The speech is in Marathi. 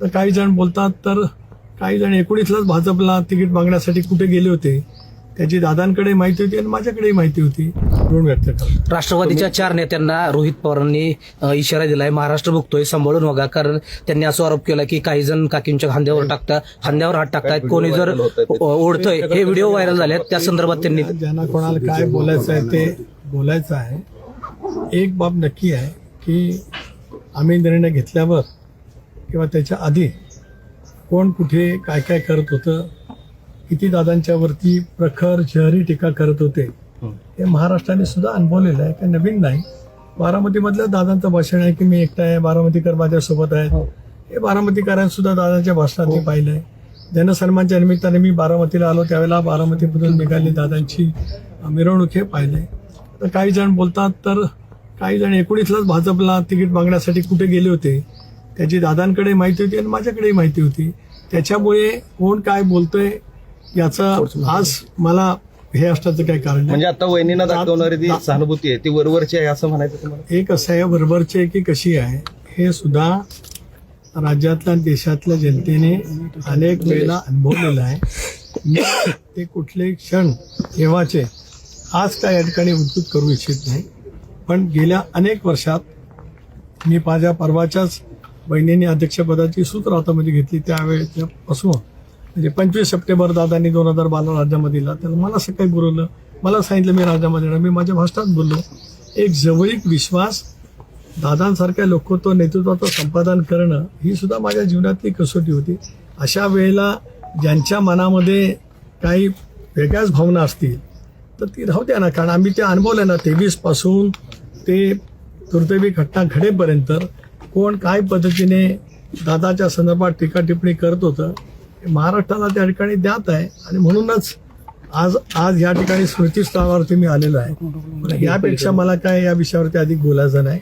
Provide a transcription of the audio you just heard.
तर काही जण बोलतात, तर काही जण 19लाच भाजपला तिकीट मागण्यासाठी कुठे गेले होते त्याची दादांकडे माहिती होती आणि माझ्याकडेही माहिती होती म्हणून व्यक्त करतो. राष्ट्रवादीच्या 4 नेत्यांना रोहित पवारांनी इशारा दिलाय, महाराष्ट्र बघतोय सांभाळून बघा, कारण त्यांनी असा आरोप केला की काही जण काकींच्या खांद्यावर हात टाकतायत, कोणी जर ओढतोय. हे व्हिडिओ व्हायरल झाले, त्या संदर्भात त्यांनी ज्यांना कोणाला काय बोलायचं आहे ते बोलायचं आहे. एक बाब नक्की आहे की आम्ही निर्णय घेतल्यावर किंवा त्याच्या आधी कोण कुठे काय काय करत होतं, किती दादांच्या वरती प्रखर शहरी टीका करत होते, हे महाराष्ट्राने सुद्धा अनुभवलेलं आहे, काही नवीन नाही. बारामतीमधल्या दादांचं भाषण आहे की मी एकटा आहे, बारामतीकर माझ्यासोबत आहेत, हे बारामतीकरांनी सुद्धा दादांच्या भाषणात मी पाहिलं आहे. जनसन्मानच्या निमित्ताने मी बारामतीला आलो त्यावेळेला बारामतीमधून निघाली दादांची मिरवणूक हे पाहिलंय. तर काही जण बोलतात, तर काही जण 19लाच भाजपला तिकीट मागण्यासाठी कुठे गेले होते त्याची दादांकडे माहिती होती आणि माझ्याकडेही माहिती होती. त्याच्यामुळे कोण काय बोलतोय याचं आज मला हे असण्याचं काही कारण नाही. म्हणजे आता वहिनींना दाखवणारी ती सहानुभूती आहे ती वरवरची आहे असं म्हणायचं तुम्हाला? एक असं आहे बरोबरची आहे की कशी आहे हे सुद्धा राज्यातल्या देशातल्या जनतेने अनेक वेळेला अनुभवलेलं आहे. मी ते कुठले क्षण केव्हाचे आज काय या ठिकाणी उद्धृत करू इच्छित नाही, पण गेल्या अनेक वर्षात मी माझ्या परवाच्याच बहिणींनी अध्यक्षपदाची सूत्र हातामध्ये घेतली त्यावेळेपासून म्हणजे 25 सप्टेंबर दादांनी 2012 राजीनामा दिला, तर मला सकाळी बोलवलं, मला सांगितलं मी राजीनामा देणार. मी माझ्या भाषणात बोललो, एक जवळीक विश्वास दादांसारख्या लोकत्व नेतृत्वाचं संपादन करणं ही सुद्धा माझ्या जीवनातली कसोटी होती. अशा वेळेला ज्यांच्या मनामध्ये काही वेगळ्याच भावना असतील तर ती राहू द्या ना, कारण आम्ही ते अनुभवलं ना. 23 पासून ते दुर्दैवी घटना घडेपर्यंत कोण काय पद्धतीने दादाच्या संदर्भात टीका टिप्पणी करत होतं हे महाराष्ट्राला त्या ठिकाणी ज्ञात आहे आणि म्हणूनच आज या ठिकाणी स्मृतीस्थळावरती मी आलेलो आहे. यापेक्षा मला काय या विषयावरती अधिक बोलायचं नाही.